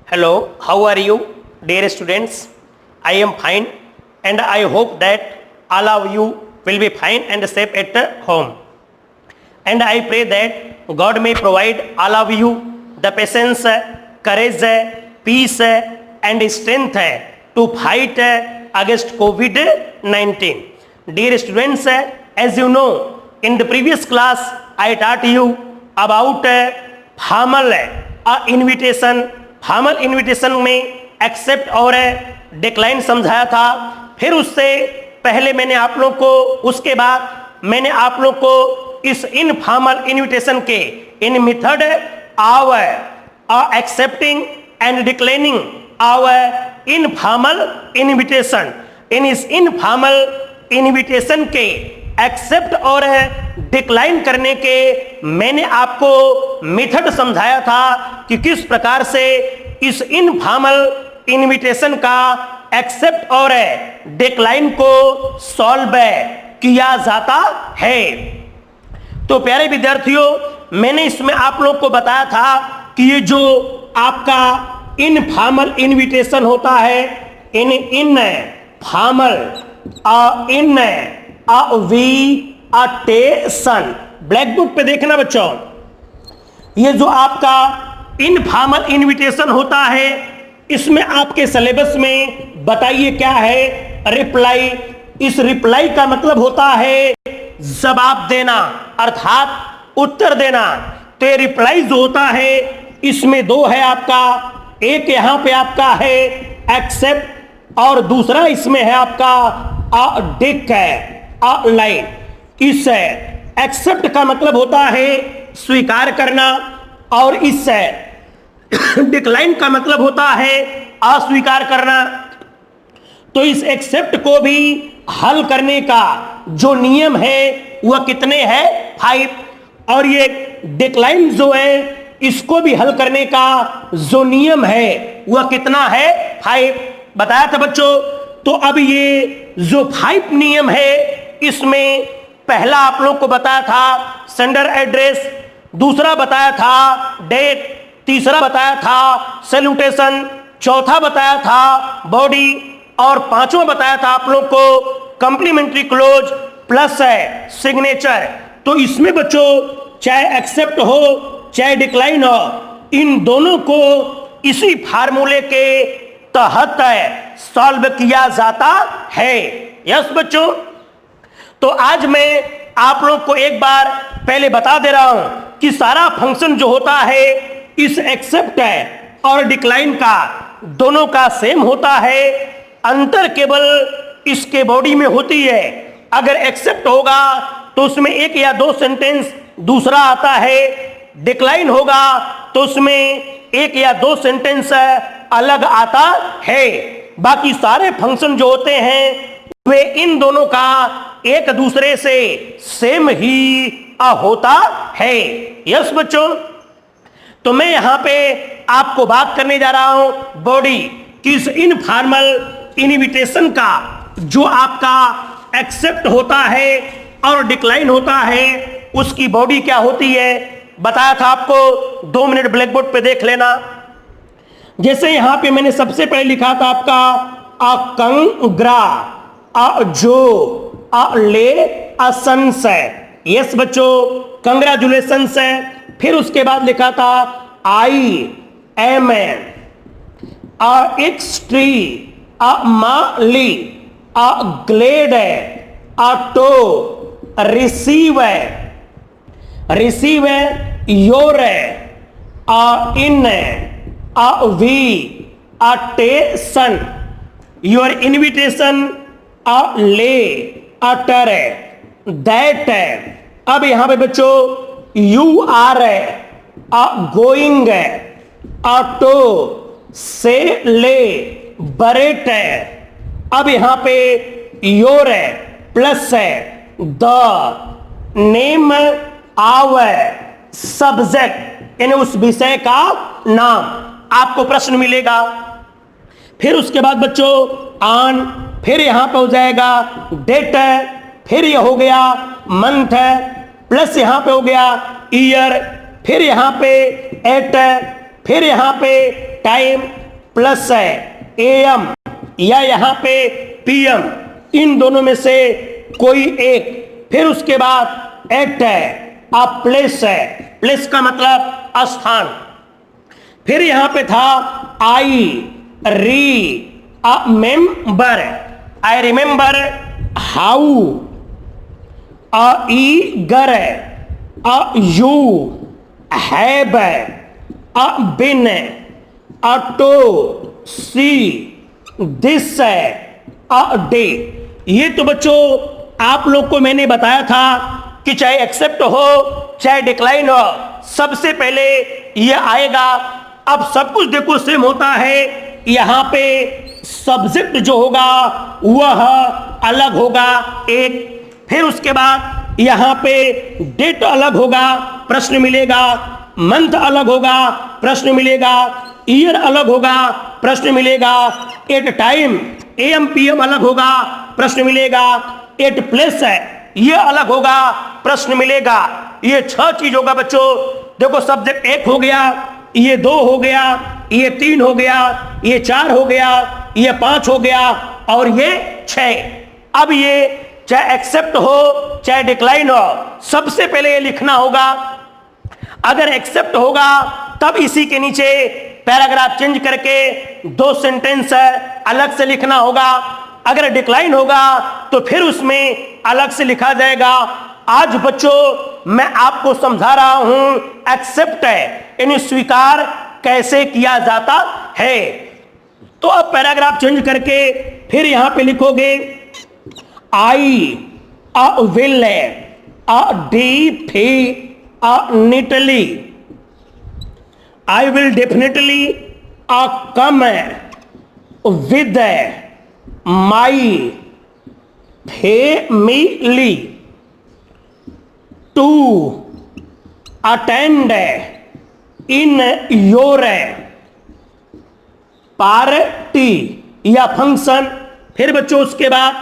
Hello, how are you, dear students? I am fine and I hope that all of you will be fine and safe at home. And I pray that God may provide all of you the patience, courage, peace and strength to fight against COVID-19. Dear students, as you know, in the previous class I taught you about formal invitation. Formal invitation में accept और decline समझाया था। फिर उससे पहले मैंने आप लोग को उसके बाद मैंने आप लोग को इस इनफॉर्मल इनविटेशन के इन method of accepting and declining of informal invitation, इन इस इनफॉर्मल इनविटेशन के एक्सेप्ट और डिक्लाइन करने के मैंने आपको मेथड समझाया था कि किस प्रकार से इस इनफॉर्मल इनविटेशन का एक्सेप्ट और डिक्लाइन को सॉल्व किया जाता है। तो प्यारे विद्यार्थियों, मैंने इसमें आप लोग को बताया था कि ये जो आपका इनफॉर्मल इनविटेशन होता है, in formal invitation, black book पे देखना बच्चों, ये जो आपका इनफॉर्मल इनविटेशन होता है इसमें आपके सिलेबस में बताइए क्या है, रिप्लाई। इस रिप्लाई का मतलब होता है जवाब देना अर्थात उत्तर देना। तो ये रिप्लाई जो होता है इसमें दो है आपका, एक यहां पे आपका है एक्सेप्ट और दूसरा इसमें है आपका डिक्लाइन। इस एक्सेप्ट का मतलब होता है स्वीकार करना और इस डिक्लाइन का मतलब होता है अस्वीकार करना। तो इस एक्सेप्ट को भी हल करने का जो नियम है वह कितने हैं, 5। और ये डिक्लाइन जो है इसको भी हल करने का जो नियम है वह कितना है, 5 बताया था बच्चों। तो अब ये जो 5 नियम है इसमें पहला आप लोग को बताया था सेंडर एड्रेस, दूसरा बताया था डेट, तीसरा बताया था सैल्यूटेशन, चौथा बताया था बॉडी और पांचवा बताया था आप लोग को कॉम्प्लीमेंट्री क्लोज प्लस है सिग्नेचर। तो इसमें बच्चों चाहे एक्सेप्ट हो चाहे डिक्लाइन हो, इन दोनों को इसी फार्मूले के तहत सॉल्व किया जाता है। यस बच्चों, तो आज मैं आप लोग को एक बार पहले बता दे रहा हूं कि सारा फंक्शन जो होता है इस एक्सेप्ट और डिक्लाइन का दोनों का सेम होता है, अंतर केवल इसके बॉडी में होती है। अगर एक्सेप्ट होगा तो उसमें एक या दो सेंटेंस दूसरा आता है, डिक्लाइन होगा तो उसमें एक या दो सेंटेंस अलग आता है। बाकी सारे फंक्शन जो होते हैं वे इन दोनों का एक दूसरे से सेम ही होता है। यस बच्चों, तो मैं यहां पे आपको बात करने जा रहा हूं बॉडी की इस इनफॉर्मल इनविटेशन का जो आपका एक्सेप्ट होता है और डिक्लाइन होता है उसकी बॉडी क्या होती है बताया था आपको। 2 मिनट ब्लैक बोर्ड पे देख लेना। जैसे यहां पे मैंने सबसे पहले लिखा था आपका कंग्रा जो ले असंस है। यस बच्चों, कंग्रेचुलेशंस है। फिर उसके बाद लिखा था I am extremely glad to receive your invitation your invitation letter that. अब यहां पे बच्चों you are going to celebrate. अब यहां पे your plus the name of subject यानी उस विषय का नाम आपको प्रश्न मिलेगा। फिर उसके बाद बच्चों ऑन, फिर यहां पे हो जाएगा डेट, फिर ये हो गया मंथ, प्लस यहां पे हो गया ईयर, फिर यहां पे एट, फिर यहां पे टाइम, प्लस है एएम या यहां पे पीएम, इन दोनों में से कोई एक। फिर उसके बाद एट है, अ प्लेस है, प्लेस का मतलब स्थान। फिर यहां पे था I remember, I remember how, a eager है, अ यू हैव है, अ बिन है, अ टू सी दिस है, अ डे। ये तो बच्चों आप लोग को मैंने बताया था कि चाहे एक्सेप्ट हो चाहे डिक्लाइन हो, सबसे पहले ये आएगा। अब सब कुछ देखो सेम होता है, यहां पे सब्जेक्ट जो होगा वह अलग होगा एक। फिर उसके बाद यहां पे डेट अलग होगा, प्रश्न मिलेगा। मंथ अलग होगा, प्रश्न मिलेगा। ईयर अलग होगा, प्रश्न मिलेगा। एट टाइम एएम पीएम अलग होगा, प्रश्न मिलेगा। एट प्लेस है, ये अलग होगा, प्रश्न मिलेगा। ये 6 चीज होगा बच्चों। देखो सब्जेक्ट 1 हो गया, ये 2 हो गया, ये 3 हो गया, ये 4 हो गया, ये 5 हो गया और ये 6। अब ये चाहे एक्सेप्ट हो चाहे डिक्लाइन हो, सबसे पहले ये लिखना होगा। अगर एक्सेप्ट होगा तब इसी के नीचे पैराग्राफ चेंज करके 2 सेंटेंस अलग से लिखना होगा। अगर डिक्लाइन होगा तो फिर उसमें अलग से लिखा जाएगा। आज बच्चों मैं आपको समझा रहा हूं एक्सेप्ट है यानी स्वीकार कैसे किया जाता है। तो अब पैराग्राफ चेंज करके फिर यहां पे लिखोगे I uh will uh definitely, I will definitely uh come with my family to attend in your party या फंक्शन। फिर बच्चों उसके बाद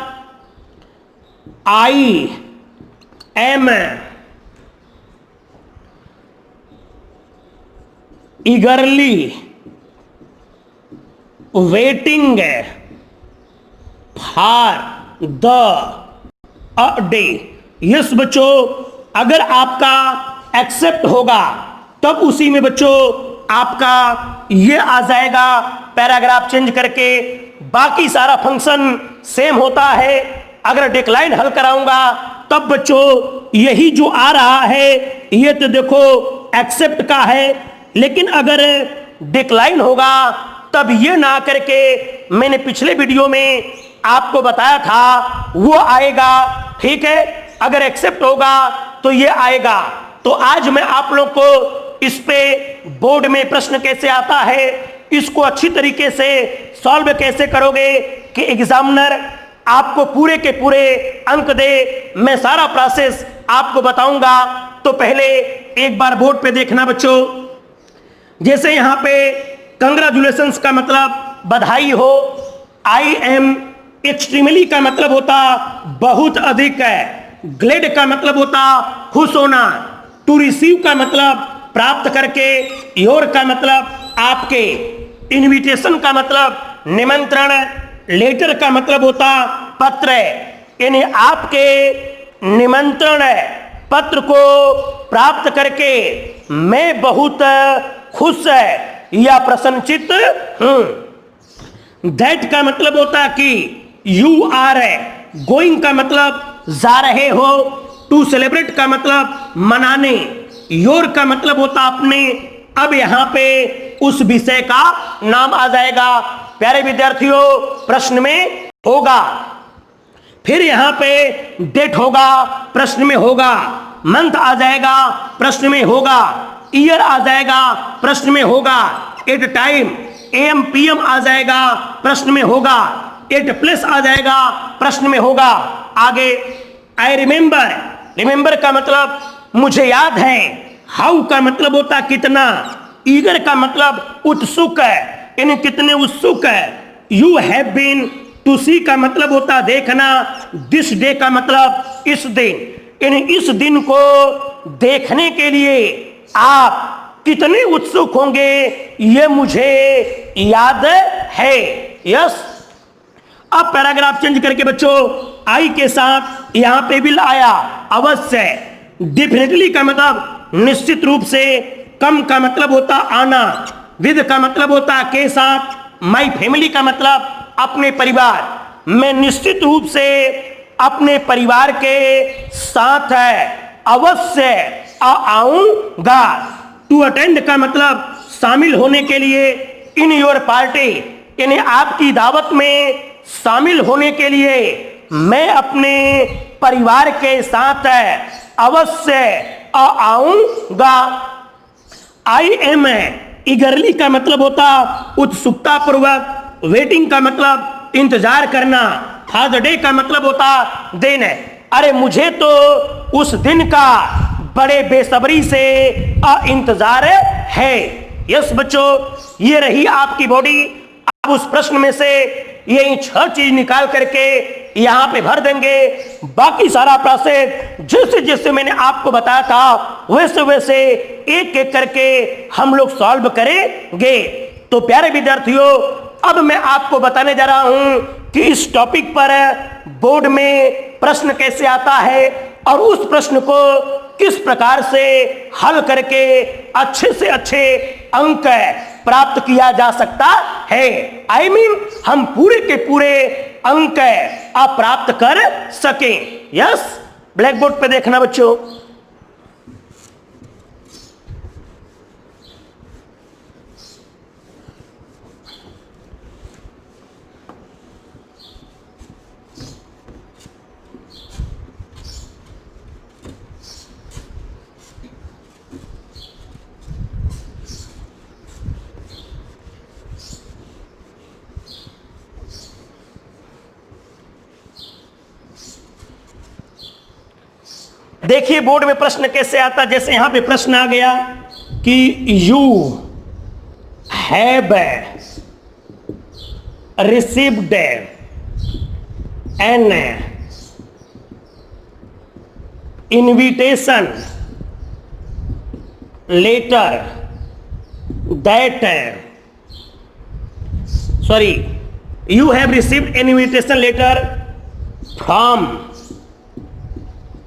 I am eagerly waiting for the uh day. Yes बच्चों, अगर आपका एक्सेप्ट होगा तब उसी में बच्चों आपका ये आ जाएगा पैराग्राफ चेंज करके। बाकी सारा फंक्शन सेम होता है। अगर डिक्लाइन हल कराऊंगा तब बच्चों यही जो आ रहा है ये तो देखो एक्सेप्ट का है, लेकिन अगर डिक्लाइन होगा तब ये ना करके मैंने पिछले वीडियो में आपको बताया था वो आएगा। ठीक है, अगर एक्सेप्ट होगा तो ये आएगा। तो आज मैं आप लोग को इस पे बोर्ड में प्रश्न कैसे आता है, इसको अच्छी तरीके से सॉल्व कैसे करोगे कि एग्जामिनर आपको पूरे के पूरे अंक दे, मैं सारा प्रोसेस आपको बताऊंगा। तो पहले एक बार बोर्ड पे देखना बच्चों। जैसे यहां पे कंग्रेचुलेशंस का मतलब बधाई हो, आई एम एक्सट्रीमली का मतलब होता बहुत अधिक है, ग्लेड का मतलब होता खुश होना, टू रिसीव का मतलब प्राप्त करके, योर का मतलब आपके, इनविटेशन का मतलब निमंत्रण, लेटर का मतलब होता पत्र, यानी आपके निमंत्रण पत्र को प्राप्त करके मैं बहुत खुश या प्रसन्नचित हूं। दैट का मतलब होता कि यू आर गोइंग का मतलब जा रहे हो, टू सेलिब्रेट का मतलब मनाने, योर का मतलब होता अपने। अब यहां पे उस विषय का नाम आ जाएगा। प्यारे विद्यार्थियों, प्रश्न में होगा, फिर यहां पे डेट होगा, प्रश्न में होगा, मंथ आ जाएगा, प्रश्न में होगा, ईयर आ जाएगा, प्रश्न में होगा, एट टाइम एम पीएम आ जाएगा, प्रश्न में होगा, एट प्लस आ जाएगा, प्रश्न में होगा। आगे आई रिमेंबर, रिमेंबर का मतलब मुझे याद है, हाउ का मतलब होता कितना, ईगर का मतलब उत्सुक है, यानी कितने उत्सुक है, यू हैव बीन, टू सी का मतलब होता देखना, दिस डे का मतलब इस दिन, यानी इस दिन को देखने के लिए आप कितने उत्सुक होंगे ये मुझे याद है। यस, अब पैराग्राफ चेंज करके बच्चों आई के साथ यहां पे विल आया, अवश्य। डेफिनेटली का मतलब निश्चित रूप से, कम का मतलब होता आना, विद का मतलब होता के साथ, माई फैमिली का मतलब अपने परिवार, मैं निश्चित रूप से अपने परिवार के साथ है अवश्य आऊंगा। टू अटेंड का मतलब शामिल होने के लिए, इन योर पार्टी यानी आपकी दावत में शामिल होने के लिए मैं अपने परिवार के साथ अवश्य आऊंगा। आई एम ईगरली का मतलब होता उत्सुकता पूर्वक, वेटिंग का मतलब इंतजार करना, फॉर द डे का मतलब होता दिन। अरे मुझे तो उस दिन का बड़े बेसब्री से इंतजार है। यस बच्चों, ये रही आपकी बॉडी। अब उस प्रश्न में से ये 6 चीज निकाल करके यहां पे भर देंगे। बाकी सारा प्रोसेस जैसे जैसे मैंने आपको बताया था वैसे वैसे एक एक करके हम लोग सॉल्व करेंगे। तो प्यारे विद्यार्थियों, अब मैं आपको बताने जा रहा हूं कि इस टॉपिक पर बोर्ड में प्रश्न कैसे आता है और उस प्रश्न को किस प्रकार से हल करके अच्छे से अच्छे अंक प्राप्त किया जा सकता है। आई मीन हम पूरे के पूरे अंक आप प्राप्त कर सकें। यस, ब्लैक बोर्ड पे देखना बच्चों। देखिए बोर्ड में प्रश्न कैसे आता, जैसे यहां पे प्रश्न आ गया कि you have received an invitation letter that, sorry, you have received an invitation letter from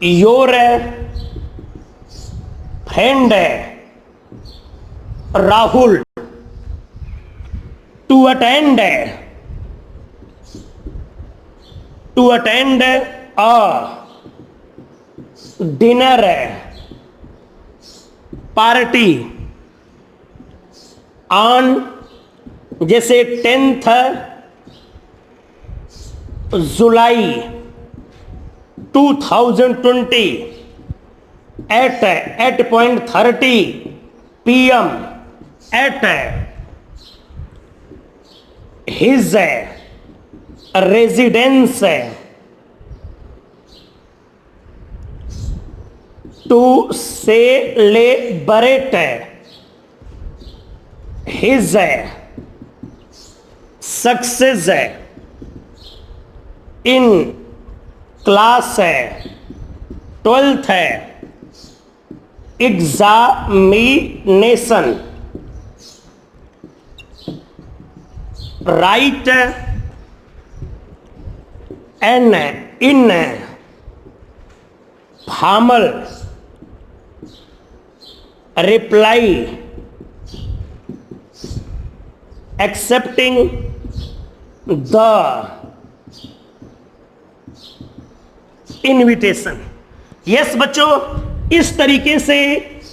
your friend Rahul to attend a dinner party on, जैसे 10th July 2020 at 8:30 PM at his residence to celebrate his success in class 12th examination, write an informal reply accepting the invitation. Yes बच्चों, इस तरीके से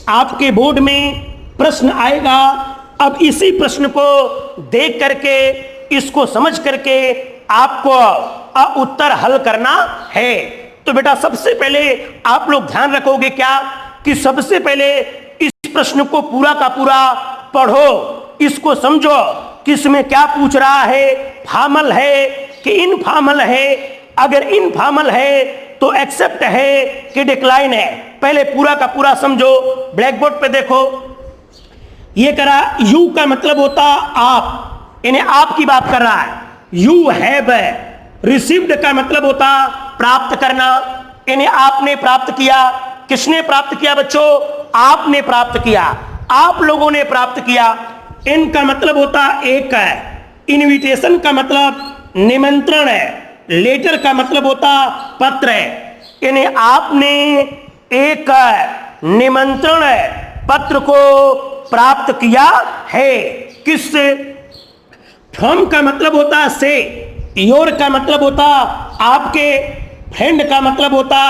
आपके board में प्रश्न आएगा। अब इसी प्रश्न को देख करके, इसको समझ करके आपको उत्तर हल करना है। तो बेटा सबसे पहले आप लोग ध्यान रखोगे क्या कि सबसे पहले इस प्रश्न को पूरा का पूरा पढ़ो, इसको समझो किसमें क्या पूछ रहा है, फॉर्मल है कि इनफॉर्मल है। अगर इनफॉर्मल है तो एक्सेप्ट है कि डिक्लाइन है, पहले पूरा का पूरा समझो। ब्लैक बोर्ड पे देखो, ये करा यू का मतलब होता आप, इन्हें आपकी बात कर रहा है। यू हैव रिसीव्ड का मतलब होता प्राप्त करना, इन्हें आपने प्राप्त किया। किसने प्राप्त किया बच्चों? आपने प्राप्त किया, आप लोगों ने प्राप्त किया। इन का मतलब होता एक है, इनविटेशन का मतलब निमंत्रण है, लेटर का मतलब होता पत्र है। यानी आपने एक निमंत्रण पत्र को प्राप्त किया है। किससे? फ्रॉम का मतलब होता से, योर का मतलब होता आपके, फ्रेंड का मतलब होता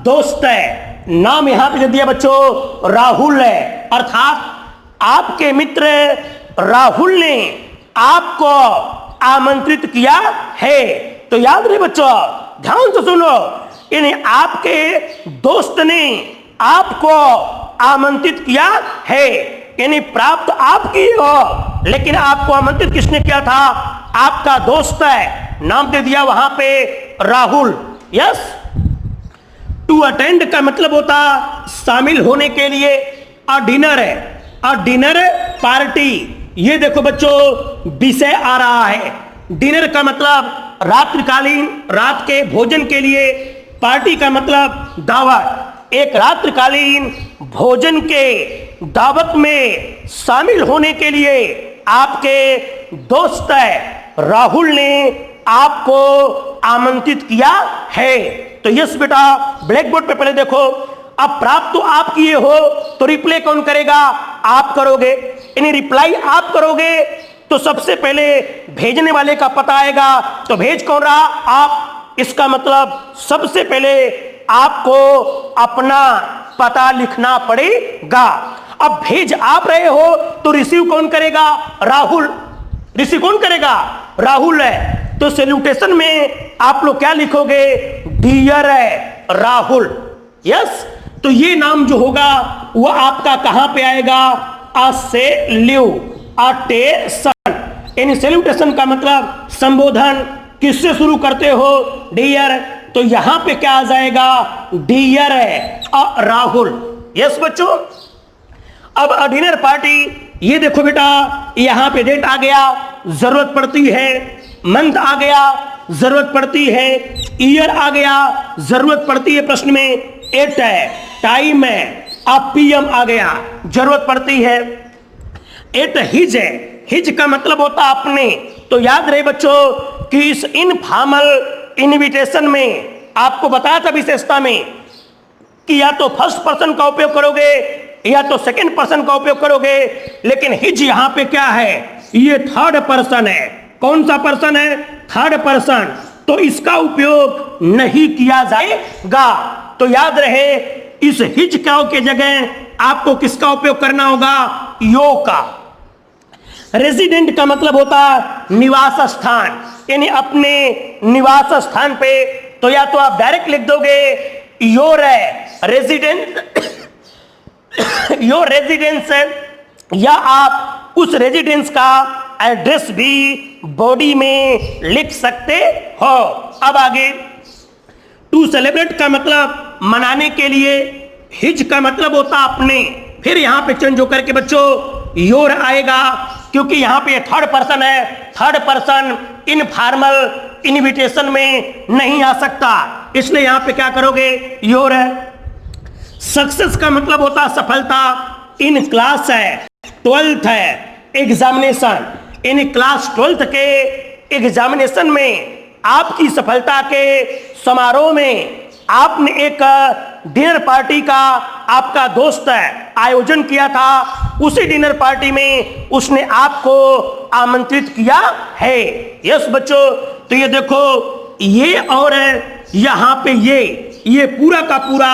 दोस्त है। नाम यहां पे दिया बच्चों राहुल है, अर्थात आपके मित्र राहुल ने आपको आमंत्रित किया है। तो याद रहे बच्चों, ध्यान से सुनो, यानी आपके दोस्त ने आपको आमंत्रित किया है, यानी प्राप्त आप की हो, लेकिन आपको आमंत्रित किसने किया था? आपका दोस्त है, नाम दे दिया वहां पे राहुल। यस। टू अटेंड का मतलब होता शामिल होने के लिए। अ डिनर है, अ डिनर पार्टी। ये देखो बच्चों विषय आ रहा है। डिनर का मतलब रात्रिकालीन, रात के भोजन के लिए। पार्टी का मतलब दावत। एक रात्रिकालीन भोजन के दावत में शामिल होने के लिए आपके दोस्त है राहुल ने आपको आमंत्रित किया है। तो यस बेटा, ब्लैक बोर्ड पे पहले देखो। अब प्राप्त तो आप किए हो, तो रिप्लाई कौन करेगा? आप करोगे। यानी रिप्लाई आप करोगे तो सबसे पहले भेजने वाले का पता आएगा। तो भेज कौन रहा? आप। इसका मतलब सबसे पहले आपको अपना पता लिखना पड़ेगा। अब भेज आप रहे हो तो रिसीव कौन करेगा? राहुल। रिसीव कौन करेगा? राहुल है। तो सैल्यूटेशन में आप लोग क्या लिखोगे? डियर है राहुल। यस। तो ये नाम जो होगा वो आपका कहां पे आएगा? सैल्यूटेशन। यानी सैल्यूटेशन का मतलब संबोधन। किससे शुरू करते हो? डियर। तो यहां पे क्या आ जाएगा? डियर है राहुल। यस बच्चों। अब डिनर पार्टी, ये देखो बेटा, यहां पे डेट आ गया, जरूरत पड़ती है। मंथ आ गया, जरूरत पड़ती है। ईयर आ गया, जरूरत पड़ती है। प्रश्न में एट है। टाइम है, अब पीएम आ गया, जरूरत पड़ती है। एट हिज है, हिज का मतलब होता अपने। तो याद रहे बच्चों कि इस इनफॉर्मल इनविटेशन में आपको बताया था विशेषता में कि या तो फर्स्ट पर्सन का उपयोग करोगे या तो सेकंड पर्सन का उपयोग करोगे, लेकिन हिज यहां पे क्या है? ये थर्ड पर्सन है। कौन सा पर्सन है? Third person. तो इसका उपयोग नहीं किया जाएगा। तो याद रहे, इस हिज का के जगह आपको किसका उपयोग करना होगा? यो का। रेजिडेंट का मतलब होता निवास स्थान, यानी अपने निवास स्थान पे। तो या तो आप डायरेक्ट लिख दोगे योर रेजिडेंट, योर रेजिडेंस, या आप उस रेजिडेंस का एड्रेस भी बॉडी में लिख सकते हो। अब आगे, टू सेलिब्रेट का मतलब मनाने के लिए। हिज का मतलब होता अपने। फिर यहां पे चेंज होकर के बच्चों योर आएगा, क्योंकि यहां पे थर्ड पर्सन है। थर्ड पर्सन इनफॉर्मल इनविटेशन में नहीं आ सकता, इसलिए यहां पे क्या करोगे? योर है। सक्सेस का मतलब होता सफलता। इन क्लास है, 12th है, एग्जामिनेशन। इन क्लास 12th के एग्जामिनेशन में आपकी सफलता के समारोह में आपने एक डिनर पार्टी का, आपका दोस्त है, आयोजन किया था। उसी डिनर पार्टी में उसने आपको आमंत्रित किया है। यस बच्चों। तो ये देखो, ये और यहां पे ये पूरा का पूरा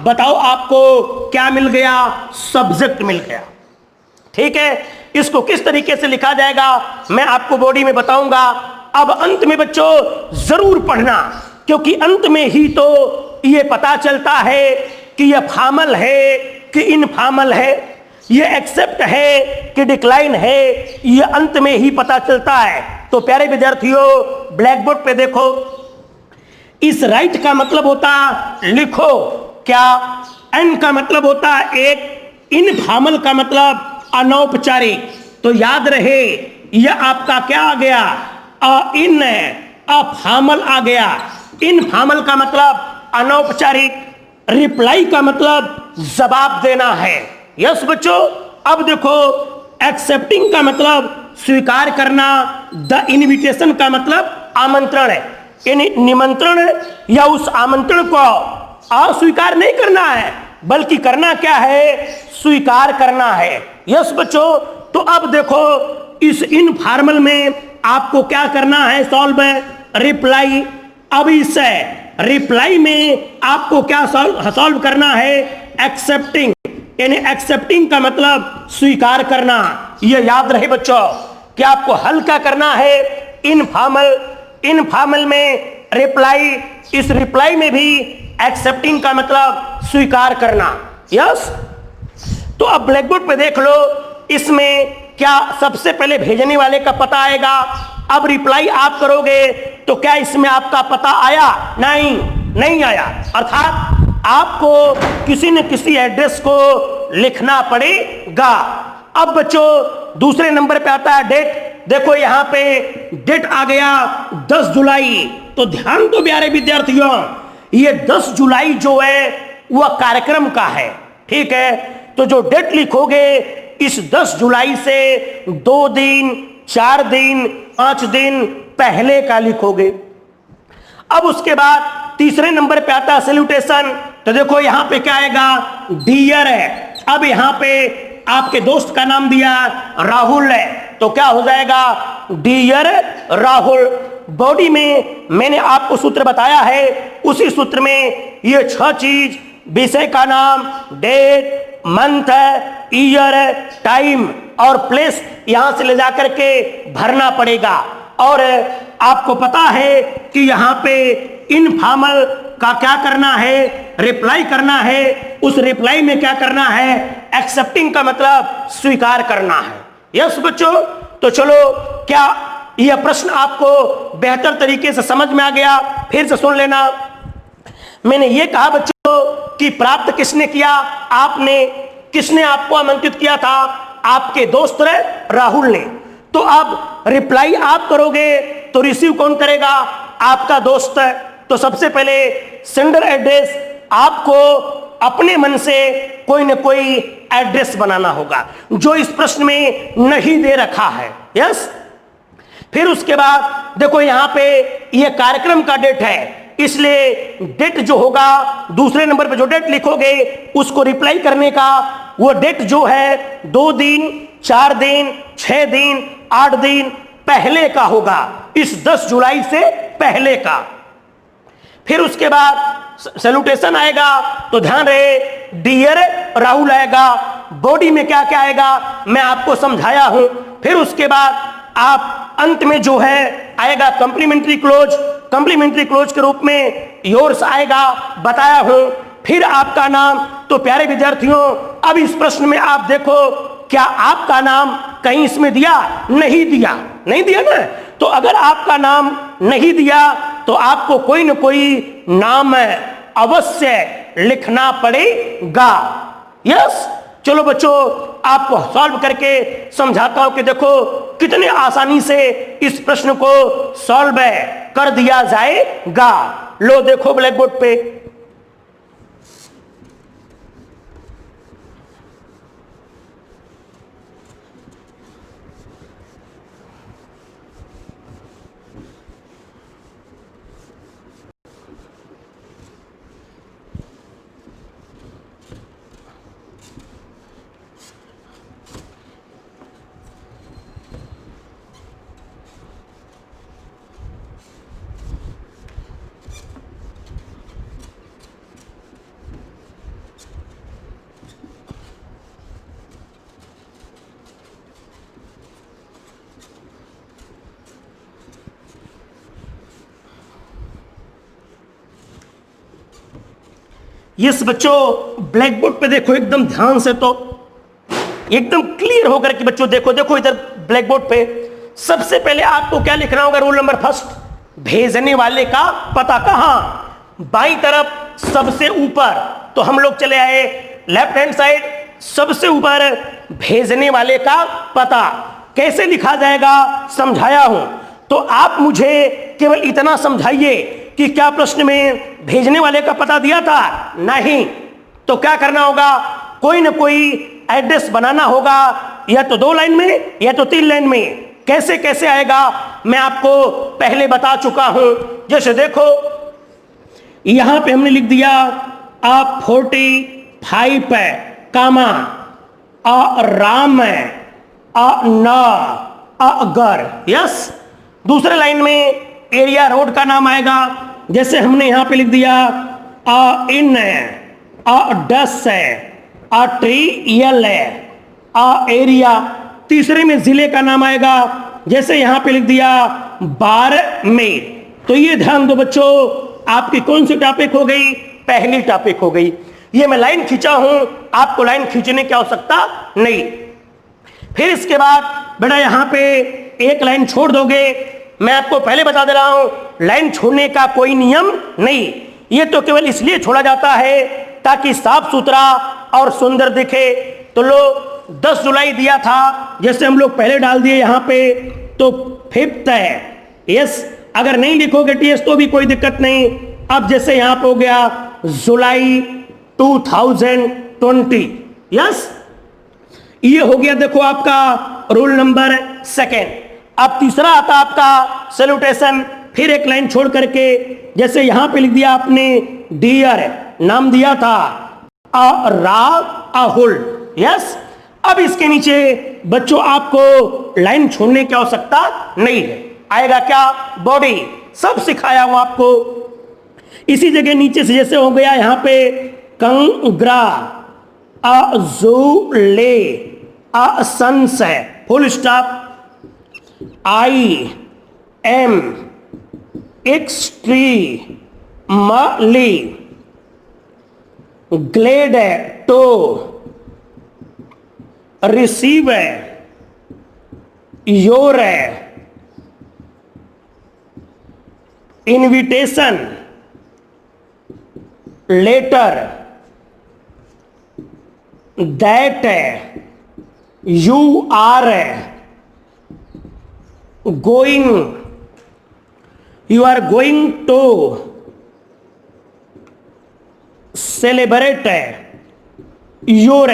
बताओ आपको क्या मिल गया? सब्जेक्ट मिल गया। ठीक है, इसको किस तरीके से लिखा जाएगा मैं आपको बॉडी में बताऊंगा। अब अंत में बच्चों जरूर पढ़ना, क्योंकि अंत में ही तो ये पता चलता है कि ये फॉर्मल है कि इनफॉर्मल है, ये एक्सेप्ट है कि डिक्लाइन है, ये अंत में ही पता चलता है। तो प्यारे विद्यार्थियों, ब्लैक बोर्ड पे देखो, इस राइट का मतलब होता लिखो क्या? एन का मतलब होता एक, इनफॉर्मल का मतलब अनौपचारिक। तो याद रहे, यह आपका क्या आ गया? इन फॉर्मल आ गया। इनफॉर्मल का मतलब अनौपचारिक। रिप्लाई का मतलब जवाब देना है। यस बच्चों। अब देखो, एक्सेप्टिंग का मतलब स्वीकार करना, द इनविटेशन का मतलब आमंत्रण है, यानी निमंत्रण या उस आमंत्रण को अस्वीकार नहीं करना है, बल्कि करना क्या है, स्वीकार करना है। यस बच्चों, तो अब देखो इस इनफॉर्मल में आपको क्या करना है, सॉल्व रिप्लाई। अब इस रिप्लाई में आपको क्या सॉल्व करना है, एक्सेप्टिंग, यानी एक्सेप्टिंग का मतलब स्वीकार करना। यह याद रहे बच्चों कि आपको हल क्या करना है, इनफॉर्मल। इनफॉर्मल में रिप्लाई, इस रिप्लाई में भी एक्सेप्टिंग का मतलब स्वीकार करना। यस, तो अब ब्लैक बोर्ड पे देख लो, इसमें क्या सबसे पहले भेजने वाले का पता आएगा। अब रिप्लाई आप करोगे तो क्या इसमें आपका पता आया, नहीं आया, अर्थात आपको किसी न किसी एड्रेस को लिखना पड़ेगा। अब बच्चों दूसरे नंबर पे आता है डेट। देखो यहां पे डेट आ गया 10 जुलाई। तो ध्यान दो प्यारे विद्यार्थियों, ये 10 जुलाई जो है वह कार्यक्रम का है, ठीक है। तो जो डेट लिखोगे इस 10 जुलाई से 2 दिन, 4 दिन, 5 दिन पहले का लिखोगे। अब उसके बाद तीसरे नंबर पे आता है सैल्यूटेशन। तो देखो यहां पे क्या आएगा, डियर है। अब यहां पे आपके दोस्त का नाम दिया राहुल है, तो क्या हो जाएगा, डियर राहुल। बॉडी में मैंने आपको सूत्र बताया है, उसी सूत्र में ये 6 चीज, विषय का नाम, डेट, मंथ, ईयर, टाइम और प्लेस यहां से ले जाकर के भरना पड़ेगा। और आपको पता है कि यहां पे इनफॉर्मल का क्या करना है, रिप्लाई करना है। उस रिप्लाई में क्या करना है, एक्सेप्टिंग का मतलब स्वीकार करना है। यस बच्चों, तो चलो क्या यह प्रश्न आपको बेहतर तरीके से समझ में आ गया? फिर से सुन लेना। मैंने ये कहा बच्चों कि प्राप्त किसने किया, आपने। किसने आपको आमंत्रित किया था, आपके दोस्त राहुल ने। तो अब रिप्लाई आप करोगे तो रिसीव कौन करेगा, आपका दोस्त। तो सबसे पहले सेंडर एड्रेस, आपको अपने मन से कोई न कोई एड्रेस बनाना होगा जो इस प्रश्न में नहीं दे रखा है। यस, फिर उसके बाद देखो यहां पे ये कार्यक्रम का डेट है, इसलिए डेट जो होगा दूसरे नंबर पे जो डेट लिखोगे उसको रिप्लाई करने का वो डेट जो है 2 दिन, 4 दिन, 6 दिन, 8 दिन पहले का होगा, इस 10 जुलाई से पहले का। फिर उसके बाद सैल्यूटेशन आएगा, तो ध्यान रहे डियर राहुल आएगा। बॉडी में क्या क्या आएगा मैं आपको समझाया हूं। फिर उसके बाद आप अंत में जो है आएगा कम्प्लीमेंट्री क्लोज। कम्प्लीमेंट्री क्लोज के रूप में योर्स आएगा, बताया हूं। फिर आपका नाम। तो प्यारे विद्यार्थियों, अब इस प्रश्न में आप देखो क्या आपका नाम कहीं इसमें दिया, नहीं दिया ना। तो अगर आपका नाम नहीं दिया तो आपको कोई न कोई नाम अवश्य लिखना पड़ेगा। यस, चलो बच्चों आपको सॉल्व करके समझाता हूं कि देखो कितने आसानी से इस प्रश्न को सॉल्व कर दिया जाएगा। लो देखो ब्लैक बोर्ड पे, यस बच्चों ब्लैक बोर्ड पे देखो एकदम ध्यान से, तो एकदम क्लियर होकर के बच्चों देखो इधर ब्लैक बोर्ड पे सबसे पहले आपको क्या लिखना होगा, रूल नंबर फर्स्ट, भेजने वाले का पता। कहां, बाईं तरफ सबसे ऊपर। तो हम लोग चले आए लेफ्ट हैंड साइड, सबसे ऊपर भेजने वाले का पता कैसे लिखा जाएगा समझाया हूं। तो आप मुझे केवल इतना समझाइए कि क्या प्रश्न में भेजने वाले का पता दिया था, नहीं। तो क्या करना होगा, कोई ना कोई एड्रेस बनाना होगा या तो 2 लाइन में या तो 3 लाइन में। कैसे कैसे आएगा मैं आपको पहले बता चुका हूं। जैसे देखो यहां पे हमने लिख दिया 45 है कामा राम है न अगर। यस, दूसरे लाइन में एरिया रोड का नाम आएगा। जैसे हमने यहां पे लिख दिया इन है डस है ट्रीयल है एरिया। तीसरे में जिले का नाम आएगा। जैसे यहां पे लिख दिया बारमेर। तो ये ध्यान दो बच्चों, आपकी कौन सी टॉपिक हो गई? पहली टॉपिक हो गई। ये मैं लाइन खींचा हूं, आपको लाइन खींचने की आवश्यकता नहीं। फिर इसके बाद बेटा यहां पे एक लाइन छोड़ दोगे। मैं आपको पहले बता दे रहा हूं, लाइन छोड़ने का कोई नियम नहीं। ये तो केवल इसलिए छोड़ा जाता है ताकि साफ सुथरा और सुंदर दिखे। तो लो 10 जुलाई दिया था, जैसे हम लोग पहले डाल दिए यहां पे, तो 5 है। यस, अगर नहीं लिखोगे टीएस तो भी कोई दिक्कत नहीं। अब जैसे यहां पे हो गया जुलाई 2020। यस, ये हो गया देखो आपका रूल नंबर 2। अब तीसरा आता आपका सैल्यूटेशन। फिर एक लाइन छोड़ करके जैसे यहां पे लिख दिया आपने डियर, नाम दिया था राहुल। यस, अब इसके नीचे बच्चों आपको लाइन छोड़ने की आवश्यकता नहीं है। आएगा क्या? बॉडी। सब सिखाया हूं आपको। इसी जगह नीचे से जैसे हो गया यहां पे कंग्रा अजूले सन्स है, full stop. I am extremely glad to receive your invitation letter that you are going to celebrate your।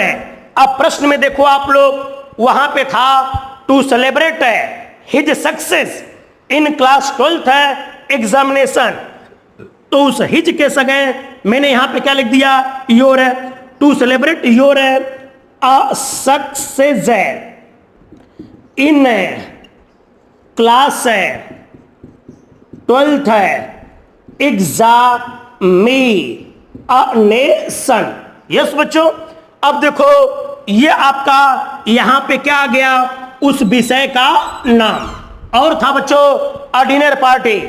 अब प्रश्न में देखो आप लोग, वहां पे था to celebrate his success in class 12th examination. तो उस हिज के सगें मैंने यहां पे क्या लिख दिया? Your. To celebrate your success in class 12th examination. Yes बच्चों, अब देखो ये आपका यहां पे क्या आ गया? उस विषय का नाम। और था बच्चों डिनर पार्टी।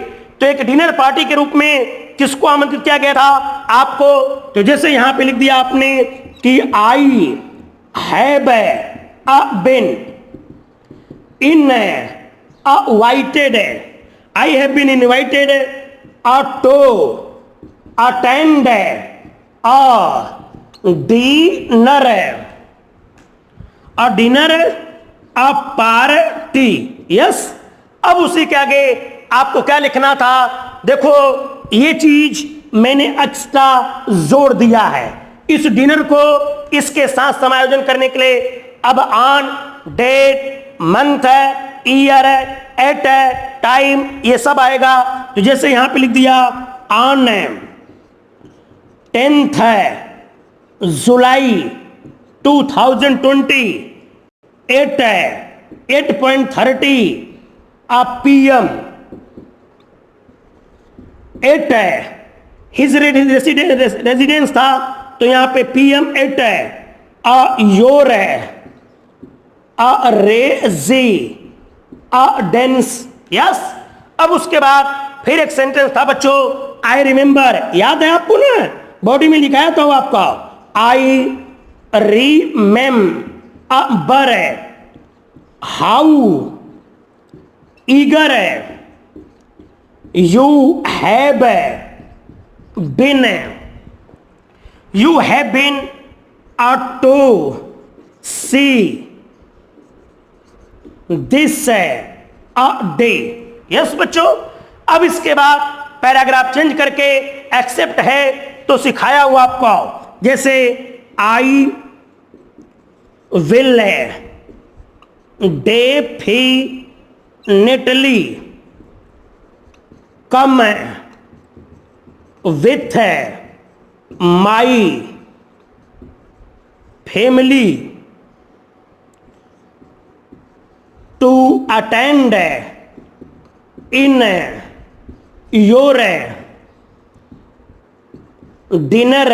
तो एक डिनर पार्टी के रूप में किसको आमंत्रित किया गया था? आपको। तो जैसे यहां पे लिख दिया आपने कि I have been invited, I have been invited to attend a dinner party। Yes, अब उसी के आगे आपको क्या लिखना था? देखो ये चीज मैंने एक्स्ट्रा जोड़ दिया है इस डिनर को इसके साथ समायोजन करने के लिए। अब ऑन, डेट, मंथ है, ईयर है, एट है, टाइम, ये सब आएगा। तो जैसे यहां पे लिख दिया ऑन 10th जुलाई 2020 8:30 PM। 8 है, हिज रेजिडेंस था तो यहां पे PM 8 है। योर है, रेजिडेंस। यस, अब उसके बाद फिर एक सेंटेंस था बच्चों, आई रिमेंबर। याद है आपको ना, बॉडी में लिखाया था आपका I remember how eager you have been to see this a day। Yes बच्चों, अब इसके बाद पैराग्राफ चेंज करके एक्सेप्ट है तो सिखाया हुआ आपको। जैसे I will definitely come with my family to attend in your dinner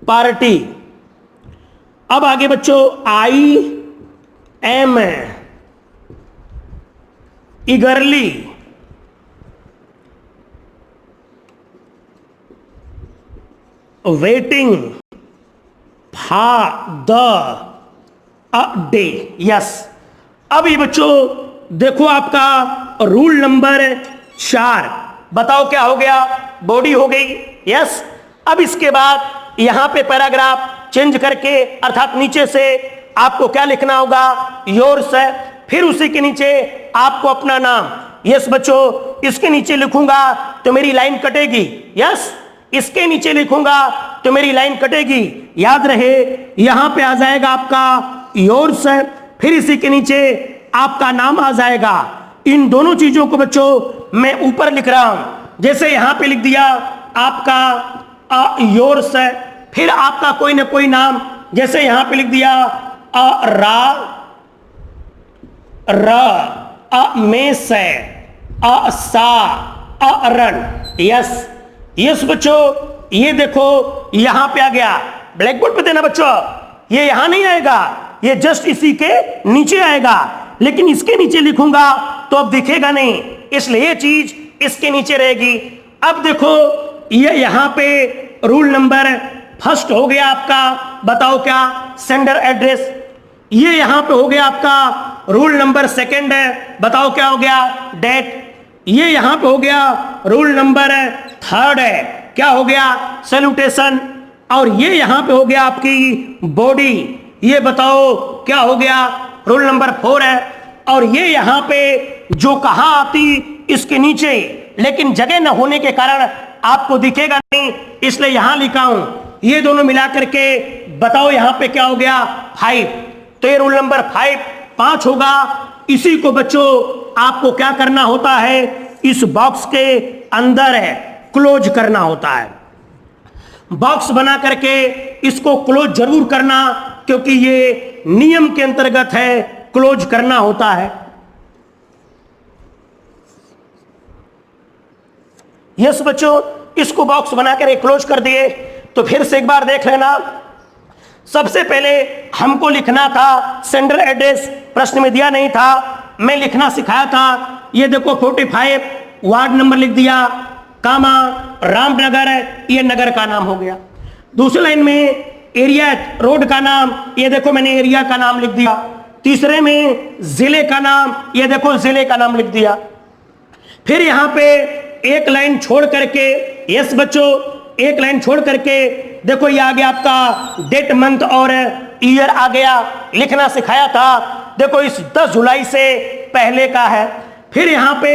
party. अब आगे बच्चों, I am eagerly waiting for the day. Yes, अब ये बच्चों देखो आपका रूल नंबर 4, बताओ क्या हो गया, बॉडी हो गई। यस, अब इसके बाद यहां पे पैराग्राफ चेंज करके अर्थात नीचे से आपको क्या लिखना होगा, योर्स है, फिर उसी के नीचे आपको अपना नाम। यस बच्चों, इसके नीचे लिखूंगा तो मेरी लाइन कटेगी। यस, इसके नीचे लिखूंगा तो मेरी लाइन कटेगी। याद रहे यहां पे आ जाएगा आपका योर्स है, फिर इसी के नीचे आपका नाम आ जाएगा। इन दोनों चीजों को बच्चों मैं ऊपर लिख रहा हूं। जैसे यहां पे लिख दिया आपका योर्स है, फिर आपका कोई ना कोई नाम, जैसे यहां पे लिख दिया मेस सा रन। यस यस बच्चों, ये देखो यहां पे आ गया। ब्लैक बोर्ड पे देना बच्चों, ये यहां नहीं आएगा, ये जस्ट इसी के नीचे आएगा, लेकिन इसके नीचे लिखूंगा तो अब दिखेगा नहीं, इसलिए ये चीज इसके नीचे रहेगी। अब देखो ये यहां पे रूल नंबर 1 हो गया आपका, बताओ क्या, सेंडर एड्रेस। ये यहां पे हो गया आपका रूल नंबर 2 है, बताओ क्या हो गया, डेट। ये यहां पे हो गया रूल नंबर 3 है, क्या हो गया, सैल्यूटेशन। और ये यहां पे हो गया आपकी बॉडी, ये बताओ क्या हो गया, रूल नंबर 4 है। और ये यहां पे जो कहां आती इसके नीचे, लेकिन जगह न होने के कारण आपको दिखेगा नहीं, इसलिए यहां लिखा हूं। ये दोनों मिलाकर के बताओ यहां पे क्या हो गया, 5। तो ये रूल नंबर 5 होगा। इसी को बच्चों आपको क्या करना होता है, इस बॉक्स के अंदर है क्लोज करना होता है। बॉक्स बना करके इसको क्लोज जरूर करना, क्योंकि ये नियम के अंतर्गत है, क्लोज करना होता है। यस बच्चों, इसको बॉक्स बनाकर क्लोज कर दिए। तो फिर से एक बार देख लेना। सबसे पहले हमको लिखना था सेंडर एड्रेस, प्रश्न में दिया नहीं था, मैं लिखना सिखाया था। ये देखो 45 वार्ड नंबर लिख दिया, कामा रामनगर है, ये नगर का नाम हो गया। दूसरी लाइन में एरिया रोड का नाम, ये देखो मैंने एरिया का नाम लिख दिया। तीसरे में जिले का नाम, ये देखो जिले का नाम लिख दिया। फिर यहां पे एक लाइन छोड़ करके, यस बच्चों, एक लाइन छोड़ करके देखो ये आ गया आपका डेट मंथ और ईयर आ गया, लिखना सिखाया था। देखो इस 10 जुलाई से पहले का है। फिर यहां पे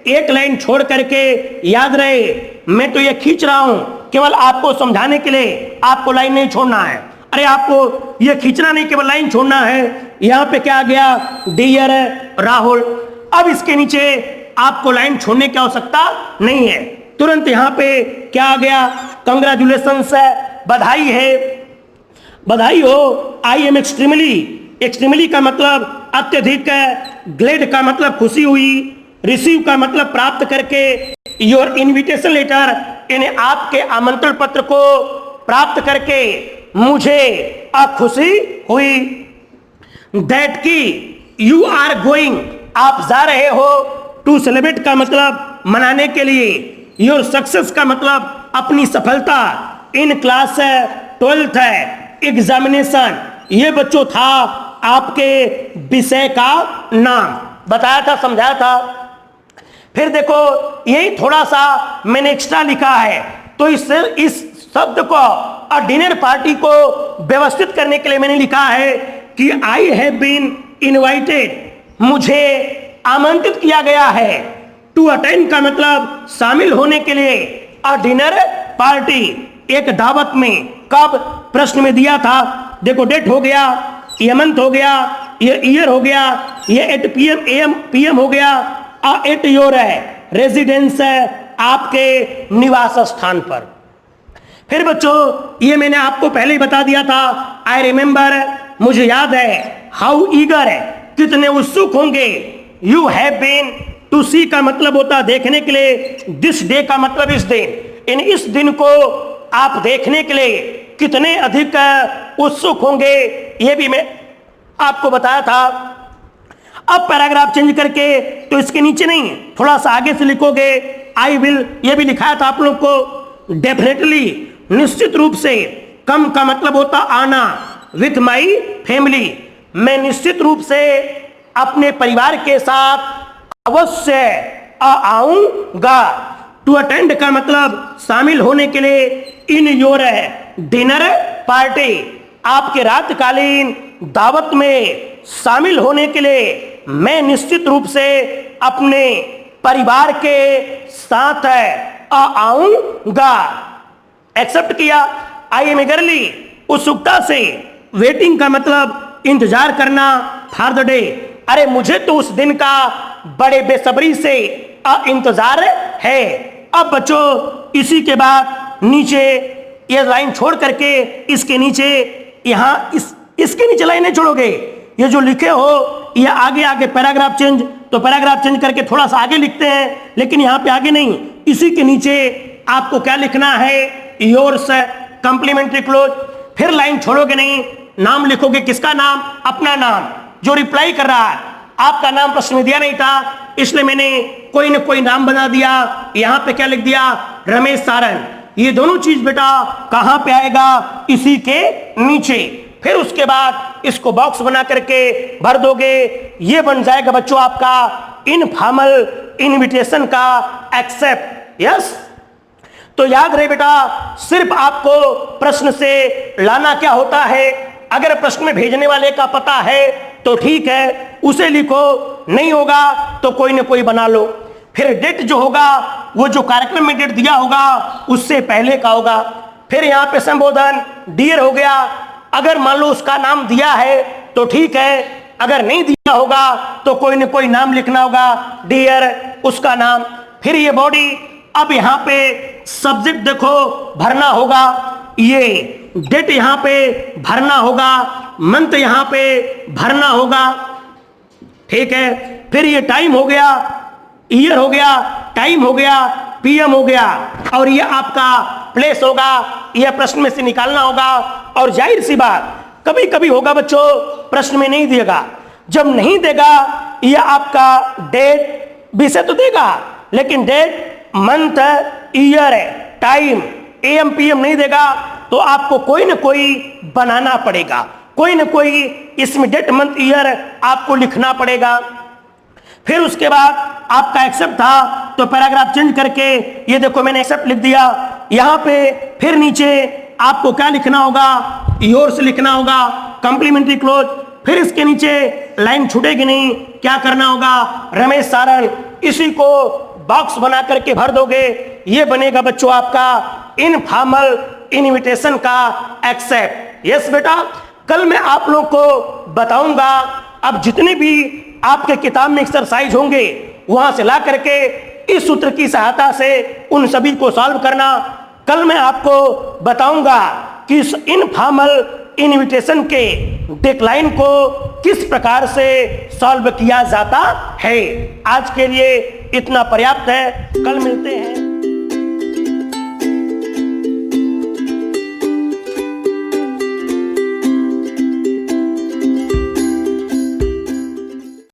एक लाइन छोड़ करके, याद रहे मैं तो ये खींच रहा हूं केवल आपको समझाने के लिए, आपको लाइन नहीं छोड़ना है। अरे आपको ये खींचना नहीं, केवल लाइन छोड़ना है। यहां पे क्या आ गया, डियर राहुल। अब इसके नीचे आपको लाइन छोड़ने की आवश्यकता नहीं है, तुरंत यहां पे क्या आ गया, कंग्रेचुलेशंस है, बधाई है, बधाई हो। आई एम एक्सट्रीमली, एक्सट्रीमली का मतलब अत्यधिक है, ग्लेड का मतलब खुशी हुई, रिसीव का मतलब प्राप्त करके, योर इनविटेशन लेटर यानी आपके आमंत्रण पत्र को प्राप्त करके मुझे खुशी हुई। दैट की यू आर गोइंग, आप जा रहे हो। टू सेलिब्रेट का मतलब मनाने के लिए, योर सक्सेस का मतलब अपनी सफलता, इन क्लास 12th है, एग्जामिनेशन, ये बच्चों था आपके विषय का नाम, बताया था, समझाया था। फिर देखो यही थोड़ा सा मैंने एक्स्ट्रा लिखा है, तो इस शब्द को डिनर पार्टी को व्यवस्थित करने के लिए मैंने लिखा है कि आई हैव बीन इनवाइटेड, मुझे आमंत्रित किया गया है। टू अटेंड का मतलब शामिल होने के लिए, डिनर पार्टी, एक दावत में। कब, प्रश्न में दिया था। देखो डेट हो गया, ये मंथ हो गया, ये ईयर हो गया, ये एट PM हो गया, एट योर है रेजिडेंस है आपके निवास स्थान पर। फिर बच्चों ये मैंने आपको पहले ही बता दिया था, आई रिमेंबर, मुझे याद है, हाउ ईगर है, कितने उत्सुक होंगे, यू हैव बीन, टू सी का मतलब होता देखने के लिए, दिस डे का मतलब इस दिन, इस दिन को आप देखने के लिए कितने अधिक उत्सुक होंगे, ये भी मैं आपको बताया था। अब पैराग्राफ चेंज करके तो इसके नीचे नहीं, थोड़ा सा आगे से लिखोगे, आई विल, ये भी लिखाया था आप लोग को, डेफिनेटली, निश्चित रूप से, कम का मतलब होता आना, विथ माई फैमिली, मैं निश्चित रूप से अपने परिवार के साथ अवश्य आऊंगा। टू अटेंड का मतलब शामिल होने के लिए, इन योर डिनर पार्टी, आपके रातकालीन दावत में शामिल होने के लिए मैं निश्चित रूप से अपने परिवार के साथ आऊंगा। एक्सेप्ट किया, आई एम ईगरली, उत्सुकता से, वेटिंग का मतलब इंतजार करना, फॉर द डे, अरे मुझे तो उस दिन का बड़े बेसब्री से इंतजार है। अब बच्चों इसी के बाद नीचे ये लाइन छोड़ करके इसके नीचे, यहां इसके नीचे लाइन नहीं छोड़ोगे, ये जो लिखे हो ये आगे आगे पैराग्राफ चेंज, तो पैराग्राफ चेंज करके थोड़ा सा आगे लिखते हैं, लेकिन यहां पे आगे नहीं, इसी के नीचे आपको क्या लिखना है, योर्स कंप्लीमेंट्री क्लोज। फिर लाइन छोड़ोगे नहीं, नाम लिखोगे, किसका नाम, अपना नाम, जो रिप्लाई कर रहा है, आपका नाम प्रश्न में दिया नहीं था इसलिए मैंने कोई न कोई नाम बना दिया, यहां पे क्या लिख दिया, रमेश सारन। ये दोनों चीज बेटा कहां पे आएगा, इसी के नीचे। फिर उसके बाद इसको बॉक्स बना करके भर दोगे, ये बन जाएगा बच्चों आपका इनफॉर्मल इनविटेशन का एक्सेप्ट। यस, तो याद रहे बेटा, सिर्फ आपको प्रश्न से लाना क्या होता है, अगर प्रश्न में भेजने वाले का पता है तो ठीक है, उसे लिखो, नहीं होगा तो कोई ना कोई बना लो। फिर डेट जो होगा वो जो कार्यक्रम में डेट दिया होगा उससे पहले का होगा। फिर यहाँ पे संबोधन डियर हो गया, अगर मान लो उसका नाम दिया है तो ठीक है, अगर नहीं दिया होगा तो कोई ना कोई नाम लिखना होगा, डियर उसका नाम। फिर ये बॉडी, अब यहाँ पे सब्जेक्ट देखो भरना होगा, ये डेट यहाँ पे भरना होगा, मंथ यहाँ पे भरना होगा, ठीक है। फिर ये टाइम हो गया, ईयर हो गया, टाइम हो गया, PM हो गया, और ये आपका प्लेस होगा, यह प्रश्न में से निकालना होगा। और जाहिर सी बात कभी कभी होगा बच्चों प्रश्न में नहीं देगा, जब नहीं देगा यह आपका डेट विषय तो देगा, लेकिन date, month, year, time, AM PM नहीं देगा, तो आपको कोई ना कोई बनाना पड़ेगा, कोई ना कोई इसमें डेट, मंथ, ईयर आपको लिखना पड़ेगा। फिर उसके बाद आपका एक्सेप्ट था तो पैराग्राफ चेंज करके ये देखो मैंने एक्सेप्ट लिख दिया, यहाँ पे फिर नीचे आपको क्या लिखना होगा, योर्स लिखना होगा, कंप्लीमेंट्री क्लोज। फिर इसके नीचे लाइन छूटेगी नहीं, क्या करना होगा, रमेश सारन, इसी को बॉक्स बना करके भर दोगे, ये बनेगा बच्चों आपका इनफॉर्मल इनविटेशन का एक्सेप्ट। यस बेटा, कल मैं आप लोग को बताऊंगा, अब जितने भी आपके किताब में एक्सरसाइज होंगे वहां से ला करके इस सूत्र की सहायता से उन सभी को सॉल्व करना। कल मैं आपको बताऊंगा कि इस इनफॉर्मल इनविटेशन के डिक्लाइन को किस प्रकार से सॉल्व किया जाता है। आज के लिए इतना पर्याप्त है, कल मिलते हैं।